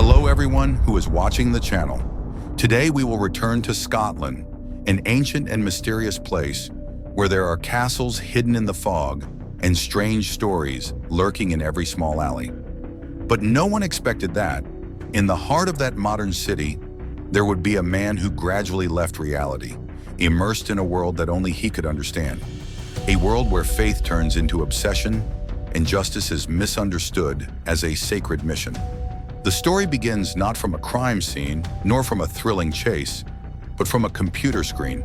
Hello everyone who is watching the channel. Today we will return to Scotland, an ancient and mysterious place where there are castles hidden in the fog and strange stories lurking in every small alley. But no one expected that. In the heart of that modern city, there would be a man who gradually left reality, immersed in a world that only he could understand. A world where faith turns into obsession and justice is misunderstood as a sacred mission. The story begins not from a crime scene, nor from a thrilling chase, but from a computer screen.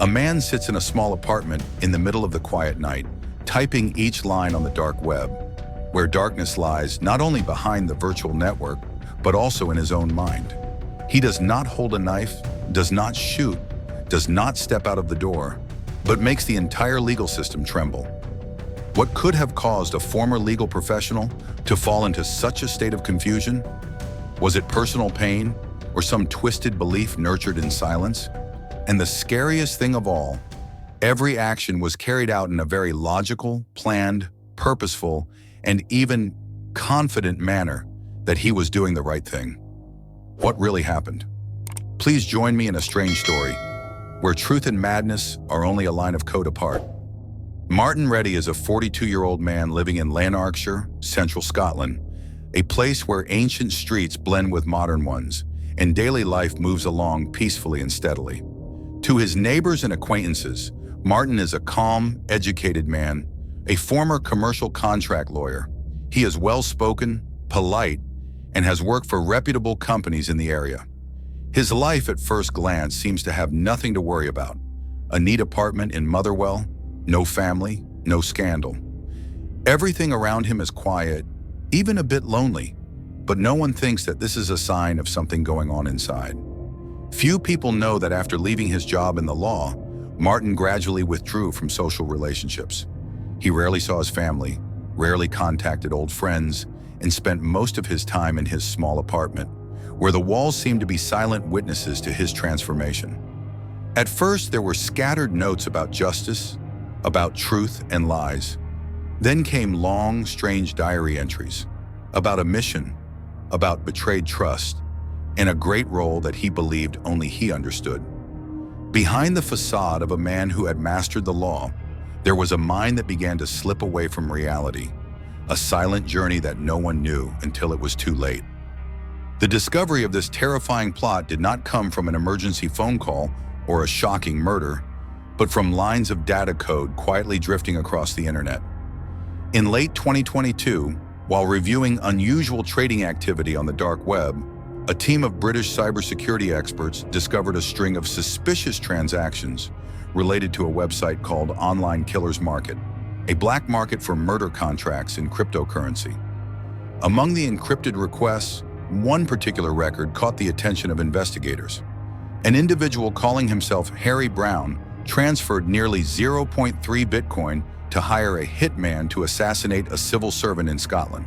A man sits in a small apartment in the middle of the quiet night, typing each line on the dark web, where darkness lies not only behind the virtual network, but also in his own mind. He does not hold a knife, does not shoot, does not step out of the door, but makes the entire legal system tremble. What could have caused a former legal professional to fall into such a state of confusion? Was it personal pain or some twisted belief nurtured in silence? And the scariest thing of all, every action was carried out in a very logical, planned, purposeful, and even confident manner that he was doing the right thing. What really happened? Please join me in a strange story, where truth and madness are only a line of code apart. Martin Reddy is a 42-year-old man living in Lanarkshire, central Scotland, a place where ancient streets blend with modern ones, and daily life moves along peacefully and steadily. To his neighbors and acquaintances, Martin is a calm, educated man, a former commercial contract lawyer. He is well-spoken, polite, and has worked for reputable companies in the area. His life at first glance seems to have nothing to worry about. A neat apartment in Motherwell, no family, no scandal. Everything around him is quiet, even a bit lonely, but no one thinks that this is a sign of something going on inside. Few people know that after leaving his job in the law, Martin gradually withdrew from social relationships. He rarely saw his family, rarely contacted old friends, and spent most of his time in his small apartment, where the walls seemed to be silent witnesses to his transformation. At first, there were scattered notes about justice, about truth and lies. Then came long, strange diary entries about a mission, about betrayed trust, and a great role that he believed only he understood. Behind the facade of a man who had mastered the law, there was a mind that began to slip away from reality, a silent journey that no one knew until it was too late. The discovery of this terrifying plot did not come from an emergency phone call or a shocking murder, but from lines of data code quietly drifting across the internet. In late 2022, while reviewing unusual trading activity on the dark web, a team of British cybersecurity experts discovered a string of suspicious transactions related to a website called Online Killers Market, a black market for murder contracts in cryptocurrency. Among the encrypted requests, one particular record caught the attention of investigators. An individual calling himself Harry Brown transferred nearly 0.3 Bitcoin to hire a hitman to assassinate a civil servant in Scotland.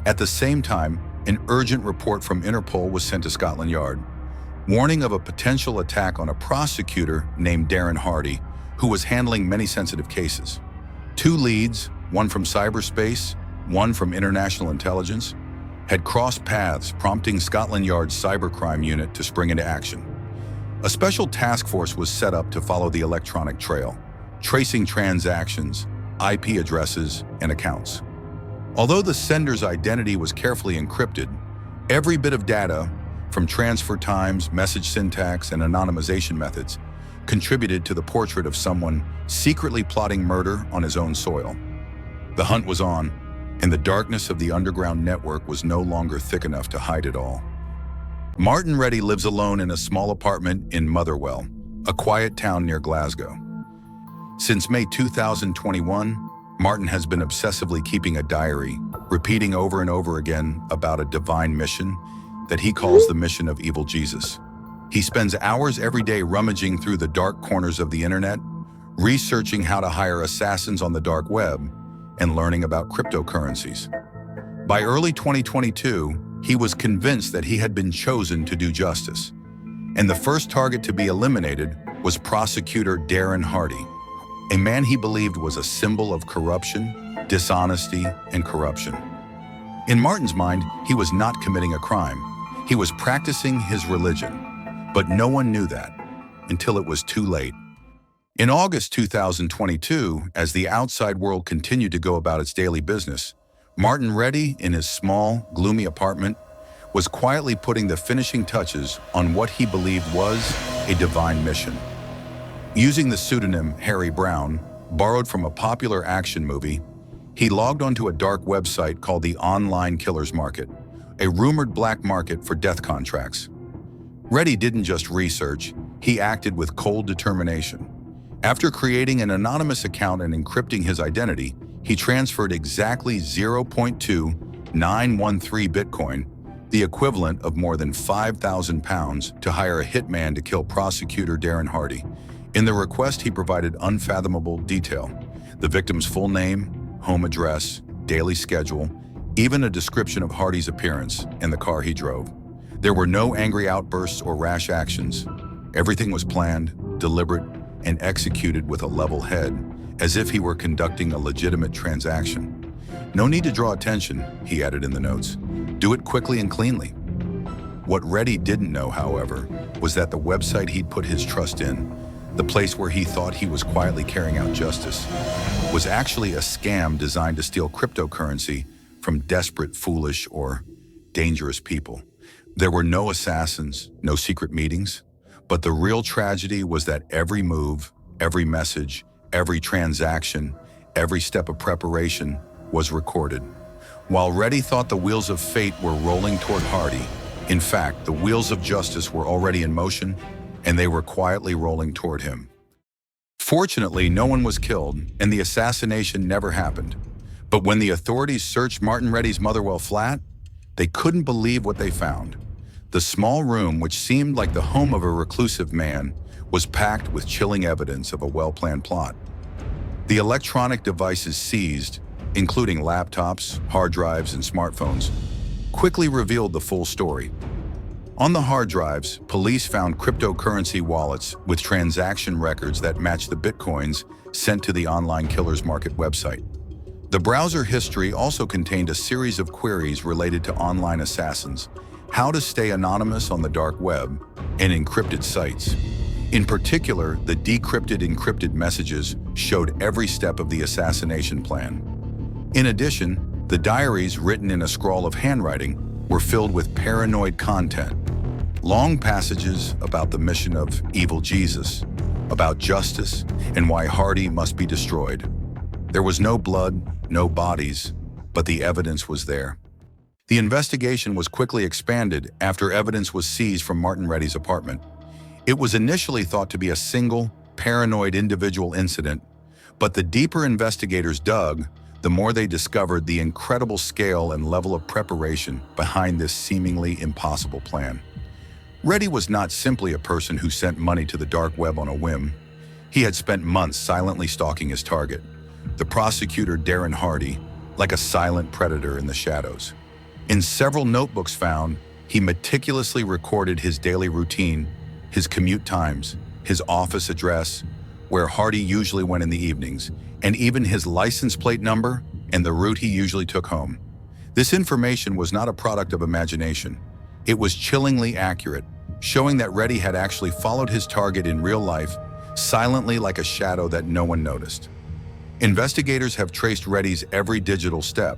At the same time, an urgent report from Interpol was sent to Scotland Yard, warning of a potential attack on a prosecutor named Darren Hardy, who was handling many sensitive cases. Two leads, one from cyberspace, one from international intelligence, had crossed paths, prompting Scotland Yard's cybercrime unit to spring into action. A special task force was set up to follow the electronic trail, tracing transactions, IP addresses, and accounts. Although the sender's identity was carefully encrypted, every bit of data, from transfer times, message syntax, and anonymization methods, contributed to the portrait of someone secretly plotting murder on his own soil. The hunt was on, and the darkness of the underground network was no longer thick enough to hide it all. Martin Reddy lives alone in a small apartment in Motherwell, a quiet town near Glasgow. Since May 2021, Martin has been obsessively keeping a diary, repeating over and over again about a divine mission that he calls the mission of evil Jesus. He spends hours every day rummaging through the dark corners of the internet, researching how to hire assassins on the dark web, and learning about cryptocurrencies. By early 2022, he was convinced that he had been chosen to do justice, and the first target to be eliminated was prosecutor Darren Hardy, a man he believed was a symbol of corruption, dishonesty, and corruption. In Martin's mind, he was not committing a crime. He was practicing his religion. But no one knew that until it was too late. In August 2022, as the outside world continued to go about its daily business, Martin Reddy, in his small, gloomy apartment, was quietly putting the finishing touches on what he believed was a divine mission. Using the pseudonym Harry Brown, borrowed from a popular action movie, he logged onto a dark website called the Online Killers Market, a rumored black market for death contracts. Reddy didn't just research, he acted with cold determination. After creating an anonymous account and encrypting his identity, he transferred exactly 0.2913 Bitcoin, the equivalent of more than £5,000, to hire a hitman to kill prosecutor Darren Hardy. In the request, he provided unfathomable detail: the victim's full name, home address, daily schedule, even a description of Hardy's appearance and the car he drove. There were no angry outbursts or rash actions. Everything was planned, deliberate, and executed with a level head, as if he were conducting a legitimate transaction. No need to draw attention, he added in the notes. Do it quickly and cleanly. What Reddy didn't know, however, was that the website he'd put his trust in, the place where he thought he was quietly carrying out justice, was actually a scam designed to steal cryptocurrency from desperate, foolish, or dangerous people. There were no assassins, no secret meetings, but the real tragedy was that every move, every message, every transaction, every step of preparation was recorded. While Reddy thought the wheels of fate were rolling toward Hardy, in fact, the wheels of justice were already in motion, and they were quietly rolling toward him. Fortunately, no one was killed, and the assassination never happened. But when the authorities searched Martin Reddy's Motherwell flat, they couldn't believe what they found. The small room, which seemed like the home of a reclusive man, was packed with chilling evidence of a well-planned plot. The electronic devices seized, including laptops, hard drives, and smartphones, quickly revealed the full story. On the hard drives, police found cryptocurrency wallets with transaction records that matched the bitcoins sent to the Online Killers Market website. The browser history also contained a series of queries related to online assassins, how to stay anonymous on the dark web, and encrypted sites. In particular, the decrypted encrypted messages showed every step of the assassination plan. In addition, the diaries written in a scrawl of handwriting were filled with paranoid content. Long passages about the mission of evil Jesus, about justice, and why Hardy must be destroyed. There was no blood, no bodies, but the evidence was there. The investigation was quickly expanded after evidence was seized from Martin Reddy's apartment. It was initially thought to be a single, paranoid individual incident, but the deeper investigators dug, the more they discovered the incredible scale and level of preparation behind this seemingly impossible plan. Reddy was not simply a person who sent money to the dark web on a whim. He had spent months silently stalking his target, the prosecutor Darren Hardy, like a silent predator in the shadows. In several notebooks found, he meticulously recorded his daily routine, his commute times, his office address, where Hardy usually went in the evenings, and even his license plate number and the route he usually took home. This information was not a product of imagination. It was chillingly accurate, showing that Reddy had actually followed his target in real life, silently like a shadow that no one noticed. Investigators have traced Reddy's every digital step,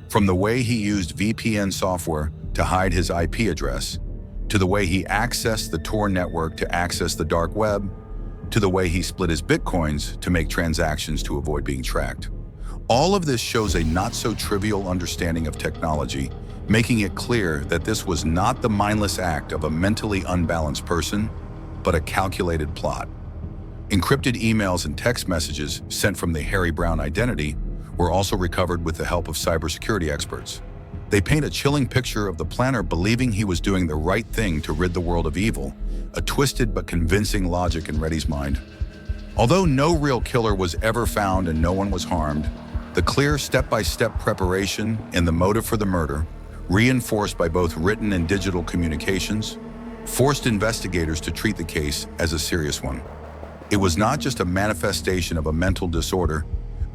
from the way he used VPN software to hide his IP address, to the way he accessed the Tor network to access the dark web, to the way he split his bitcoins to make transactions to avoid being tracked. All of this shows a not-so-trivial understanding of technology, making it clear that this was not the mindless act of a mentally unbalanced person, but a calculated plot. Encrypted emails and text messages sent from the Harry Brown identity were also recovered with the help of cybersecurity experts. They paint a chilling picture of the planner believing he was doing the right thing to rid the world of evil, a twisted but convincing logic in Reddy's mind. Although no real killer was ever found and no one was harmed, the clear step-by-step preparation and the motive for the murder, reinforced by both written and digital communications, forced investigators to treat the case as a serious one. It was not just a manifestation of a mental disorder,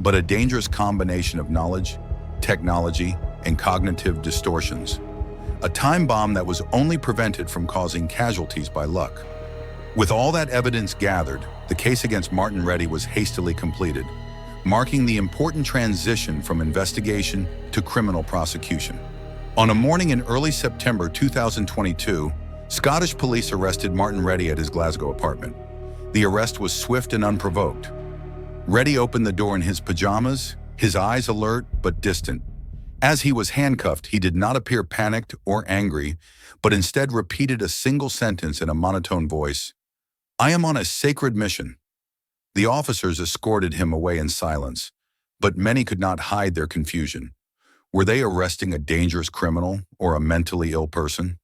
but a dangerous combination of knowledge, technology, and cognitive distortions. A time bomb that was only prevented from causing casualties by luck. With all that evidence gathered, the case against Martin Reddy was hastily completed, marking the important transition from investigation to criminal prosecution. On a morning in early September 2022, Scottish police arrested Martin Reddy at his Glasgow apartment. The arrest was swift and unprovoked. Reddy opened the door in his pajamas, his eyes alert but distant. As he was handcuffed, he did not appear panicked or angry, but instead repeated a single sentence in a monotone voice. "I am on a sacred mission." The officers escorted him away in silence, but many could not hide their confusion. Were they arresting a dangerous criminal or a mentally ill person?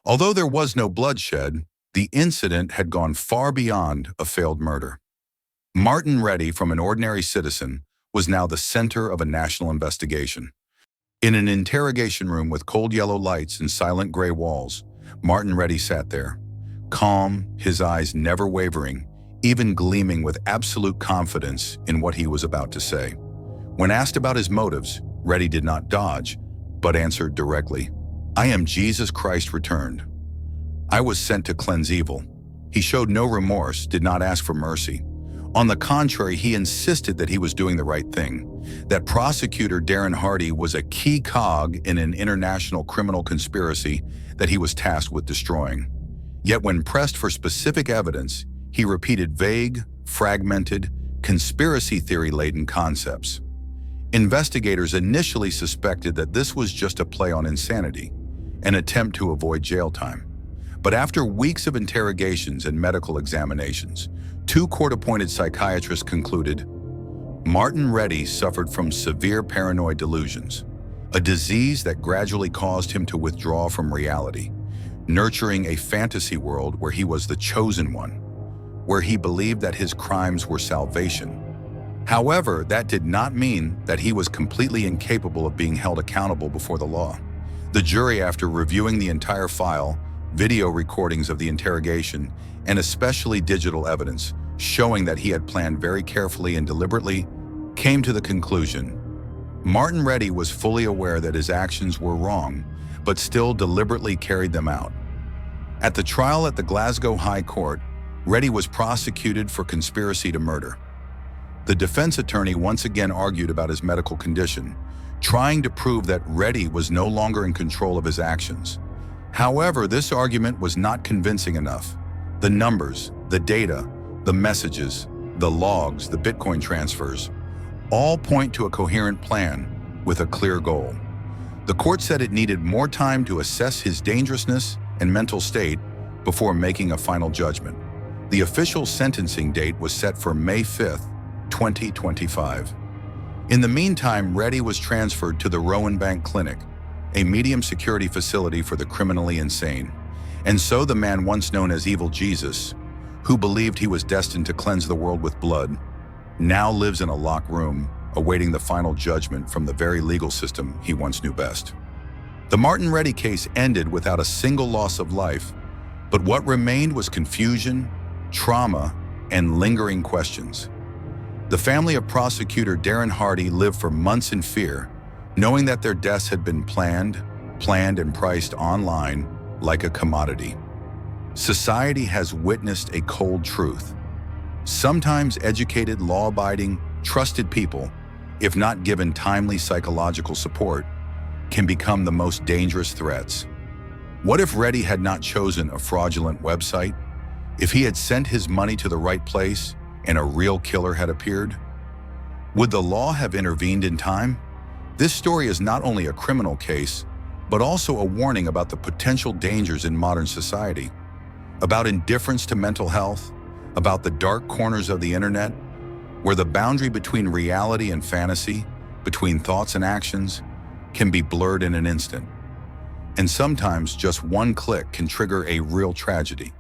Although there was no bloodshed, the incident had gone far beyond a failed murder. Martin Reddy, from an ordinary citizen, was now the center of a national investigation. In an interrogation room with cold yellow lights and silent gray walls, Martin Reddy sat there, calm, his eyes never wavering, even gleaming with absolute confidence in what he was about to say. When asked about his motives, Reddy did not dodge, but answered directly, "I am Jesus Christ returned. I was sent to cleanse evil." He showed no remorse, did not ask for mercy. On the contrary, he insisted that he was doing the right thing, that prosecutor Darren Hardy was a key cog in an international criminal conspiracy that he was tasked with destroying. Yet when pressed for specific evidence, he repeated vague, fragmented, conspiracy theory-laden concepts. Investigators initially suspected that this was just a play on insanity, an attempt to avoid jail time. But after weeks of interrogations and medical examinations, 2 court-appointed psychiatrists concluded Martin Reddy suffered from severe paranoid delusions, a disease that gradually caused him to withdraw from reality, nurturing a fantasy world where he was the chosen one, where he believed that his crimes were salvation. However, that did not mean that he was completely incapable of being held accountable before the law. The jury, after reviewing the entire file, video recordings of the interrogation, and especially digital evidence showing that he had planned very carefully and deliberately, came to the conclusion Martin Reddy was fully aware that his actions were wrong, but still deliberately carried them out. At the trial at the Glasgow High Court, Reddy was prosecuted for conspiracy to murder. The defense attorney once again argued about his medical condition, trying to prove that Reddy was no longer in control of his actions. However, this argument was not convincing enough. The numbers, the data, the messages, the logs, the Bitcoin transfers, all point to a coherent plan with a clear goal. The court said it needed more time to assess his dangerousness and mental state before making a final judgment. The official sentencing date was set for May 5th, 2025. In the meantime, Reddy was transferred to the Rowan Bank Clinic, a medium security facility for the criminally insane. And so the man once known as Evil Jesus, who believed he was destined to cleanse the world with blood, now lives in a locked room, awaiting the final judgment from the very legal system he once knew best. The Martin Reddy case ended without a single loss of life, but what remained was confusion, trauma, and lingering questions. The family of prosecutor Darren Hardy lived for months in fear, knowing that their deaths had been planned and priced online like a commodity. Society has witnessed a cold truth. Sometimes educated, law-abiding, trusted people, if not given timely psychological support, can become the most dangerous threats. What if Reddy had not chosen a fraudulent website? If he had sent his money to the right place and a real killer had appeared? Would the law have intervened in time? This story is not only a criminal case, but also a warning about the potential dangers in modern society, about indifference to mental health, about the dark corners of the internet, where the boundary between reality and fantasy, between thoughts and actions, can be blurred in an instant. And sometimes just one click can trigger a real tragedy.